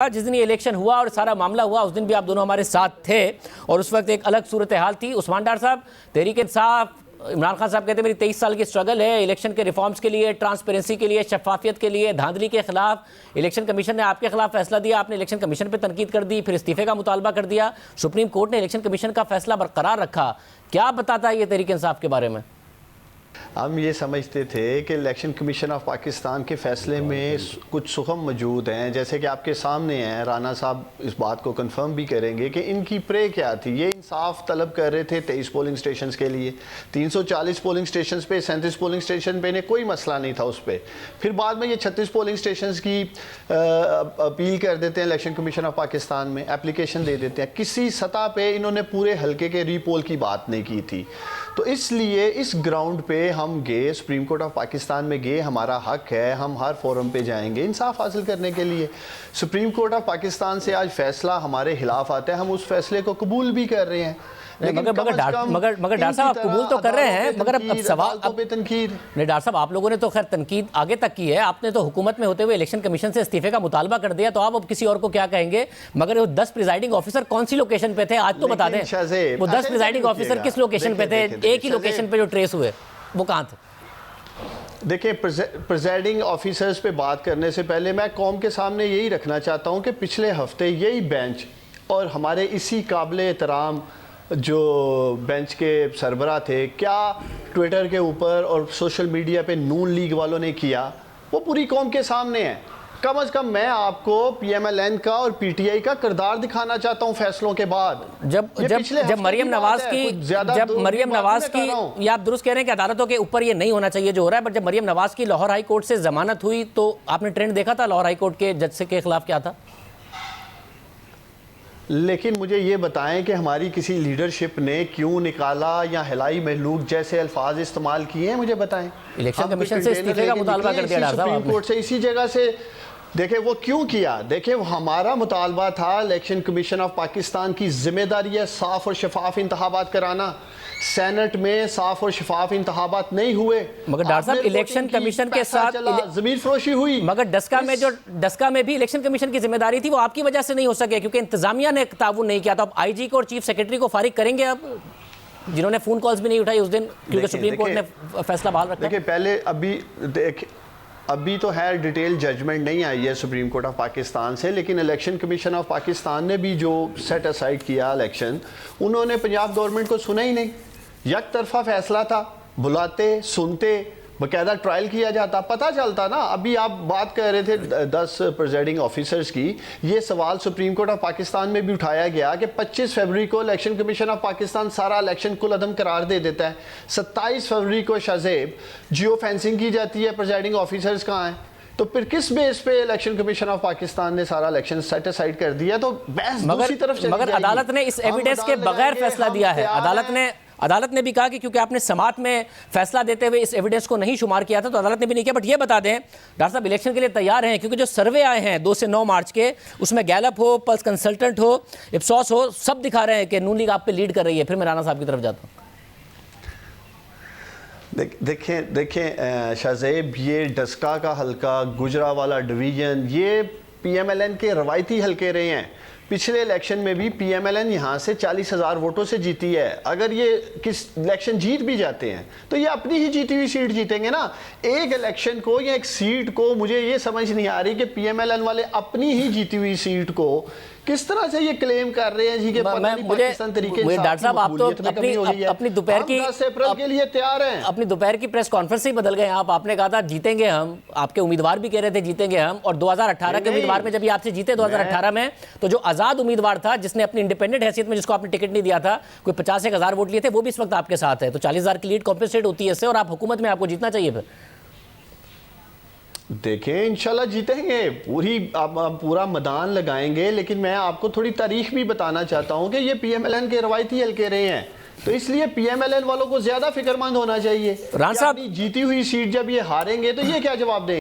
जिस दिन ये इलेक्शन हुआ और सारा मामला हुआ उस दिन भी आप दोनों हमारे साथ थे और उस वक्त एक अलग सूरत हाल थी। उस्मान डार साहब, तहरीक इंसाफ, इमरान खान साहब कहते हैं मेरी 23 साल की स्ट्रगल है इलेक्शन के रिफॉर्म्स के लिए, ट्रांसपेरेंसी के लिए, शफाफियत के लिए, धांधली के खिलाफ। इलेक्शन कमीशन ने आपके खिलाफ फैसला दिया, आपने इलेक्शन कमीशन पर तनकीद कर दी, फिर इस्तीफे का मुतालबा कर दिया। सुप्रीम कोर्ट ने इलेक्शन कमीशन का फैसला बरकरार रखा। क्या बताता है ये तहरीक इंसाफ के बारे में? हम ये समझते थे कि इलेक्शन कमीशन ऑफ पाकिस्तान के फ़ैसले में कुछ सुखम मौजूद हैं, जैसे कि आपके सामने हैं। राना साहब इस बात को कंफर्म भी करेंगे कि इनकी प्रे क्या थी। ये इंसाफ तलब कर रहे थे 23 पोलिंग स्टेशन के लिए, 340 पोलिंग स्टेशन पे, 37 पोलिंग स्टेशन पे ने कोई मसला नहीं था उस पर। फिर बाद में ये 36 पोलिंग स्टेशन की अपील कर देते हैं इलेक्शन कमीशन ऑफ पाकिस्तान में, एप्लीकेशन दे देते हैं। किसी सतह पर इन्होंने पूरे हल्के के रीपोल की बात नहीं की थी। तो इसलिए इस ग्राउंड पे हम गए, सुप्रीम कोर्ट ऑफ पाकिस्तान में गए। हमारा हक है, हम हर फोरम पे जाएंगे इंसाफ हासिल करने के लिए। सुप्रीम कोर्ट ऑफ पाकिस्तान से आज फैसला हमारे खिलाफ आता है, हम उस फैसले को कबूल भी कर रहे हैं। मगर डॉक्टर साहब आप कबूल तो कर रहे हैं, मगर अब सवाल तनकीद नहीं। डॉक्टर साहब आप लोगों ने तो खैर तनकीद आगे तक की है, आपने तो हुकूमत में होते हुए इलेक्शन कमीशन से इस्तीफे का मुतालबा कर दिया, तो आप अब किसी और को क्या कहेंगे? मगर वो 10 प्रिजाइडिंग ऑफिसर कौन सी लोकेशन पे थे आज तो बता दें। वो 10 प्रिजाइडिंग ऑफिसर किस लोकेशन पे थे? एक ही लोकेशन पे जो ट्रेस हुए वो कहाँ थे? देखिए, प्रिजाइडिंग ऑफिसर्स पे बात करने से पहले मैं कौम के सामने यही रखना चाहता हूँ कि पिछले हफ्ते यही बेंच और हमारे इसी काबिल एहतराम जो बेंच के सरबरा थे, क्या ट्विटर के ऊपर और सोशल मीडिया पे नून लीग वालों ने किया, वो पूरी कौम के सामने है। कम से कम मैं आपको PMLN का और PTI का किरदार दिखाना चाहता हूँ फैसलों के बाद। जब मरियम नवाज की ये आप दुरुस्त कह रहे हैं कि अदालतों के ऊपर ये नहीं होना चाहिए जो हो रहा है, बट जब मरियम नवाज की लाहौर हाई कोर्ट से जमानत हुई तो आपने ट्रेंड देखा था लाहौर हाई कोर्ट के जज के खिलाफ क्या था? लेकिन मुझे ये बताएं कि हमारी किसी लीडरशिप ने क्यों निकाला या हिलाई महलूक जैसे अल्फाज इस्तेमाल किए हैं, मुझे बताएं। इलेक्शन कमीशन से इस्तीफे का मुतालबा कर दिया सुप्रीम कोर्ट से, इसी जगह से। देखें वो क्यों किया, देखें हमारा मुतालबा था इलेक्शन कमीशन ऑफ पाकिस्तान की जिम्मेदारी है साफ और शफाफ इंतखाबात कराना। सेनेट में साफ और शफाफ इंतखाबात नहीं हुए। मगर डॉक्टर साहब इलेक्शन कमीशन के साथ जमीन फरोशी हुई। मगर डस्का में भी इलेक्शन कमीशन की जिम्मेदारी थी, वो आपकी वजह से नहीं हो सके क्योंकि इंतजामिया ने ताउन नहीं किया। तो आप IG को और चीफ सेक्रेटरी को फारिग करेंगे अब, जिन्होंने फोन कॉल्स भी नहीं उठाई उस दिन, क्योंकि सुप्रीम कोर्ट ने फैसला बहाल रखा। देखिए पहले अभी तो है डिटेल जजमेंट नहीं आई है सुप्रीम कोर्ट ऑफ पाकिस्तान से, लेकिन इलेक्शन कमीशन ऑफ पाकिस्तान ने भी जो सेट असाइड किया इलेक्शन, उन्होंने पंजाब गवर्नमेंट को सुना ही नहीं। एक तरफा फैसला था, बुलाते, सुनते, बाकायदा ट्रायल किया जाता, पता चलता ना। अभी आप बात कर रहे थे 10 प्रिजाइडिंग ऑफिसर्स की, ये सवाल सुप्रीम कोर्ट ऑफ पाकिस्तान में भी उठाया गया कि 25 फरवरी को इलेक्शन कमीशन ऑफ पाकिस्तान सारा इलेक्शन कुल अदम करार दे देता है। 27 फरवरी को शाहजेब जियो फेंसिंग की जाती है, प्रिजाइडिंग ऑफिसर्स कहाँ हैं? तो फिर किस बेस पे इलेक्शन कमीशन ऑफ पाकिस्तान ने सारा इलेक्शन सेट असाइड कर दिया? तो बहस दूसरी तरफ चली मगर अदालत ने इस एविडेंस के बगैर फैसला दिया है। अदालत ने भी कहा कि क्योंकि आपने समात में फैसला देते हुए इस एविडेंस को नहीं शुमार किया था तो अदालत ने भी नहीं किया। बट ये बता दें डॉक्टर साहब, इलेक्शन के लिए तैयार हैं? क्योंकि जो सर्वे आए हैं 2 से 9 मार्च के, उसमें गैलप हो, पल्स कंसल्टेंट हो, इप्सॉस हो, सब दिखा रहे हैं कि नून लीग आप पे लीड कर रही है। फिर मैं राना साहब की तरफ जाता हूँ। देखें शाहजेब, ये डस्का का हल्का, गुजरावाला डिवीजन, ये PMLN के रवायती हल्के रहे हैं। पिछले इलेक्शन में भी PMLN यहाँ से 40,000 वोटों से जीती है। अगर ये किस इलेक्शन जीत भी जाते हैं तो ये अपनी ही जीती हुई सीट जीतेंगे ना। एक इलेक्शन को या एक सीट को, मुझे ये समझ नहीं आ रही कि PMLN वाले अपनी ही जीती हुई सीट को किस तरह से ये क्लेम कर रहे हैं जी के पाकिस्तान तरीके से। डॉक्टर साहब आप तो अपनी दोपहर की 10 अप्रैल के लिए तैयार हैं। अपनी दोपहर की प्रेस कॉन्फ्रेंस ही बदल गए। आपने कहा था जीतेंगे हम, आपके उम्मीदवार भी कह रहे थे जीतेंगे हम, और 2018 के उम्मीदवार में जब ये आपसे जीते 2018 में, तो जो आजाद उम्मीदवार था जिसने अपनी इंडिपेंडेंट हैसियत में, जिसको आपने टिकट नहीं दिया था, कोई 50,000 वोट लिए थे, वो भी इस वक्त आपके साथ है। तो 40,000 की लीड कॉम्पेंसेट होती है इससे, और आप हुकूमत में, आपको जीतना चाहिए। फिर देखें इंशाल्लाह जीतेंगे, पूरा मैदान लगाएंगे। लेकिन मैं आपको थोड़ी तारीख भी बताना चाहता हूं कि ये PMLN के रवायती हल्के रहे हैं, तो इसलिए PMLN वालों को ज्यादा फिक्रमंद होना चाहिए। राना साहब, जीती हुई सीट जब ये हारेंगे तो ये क्या जवाब देंगे?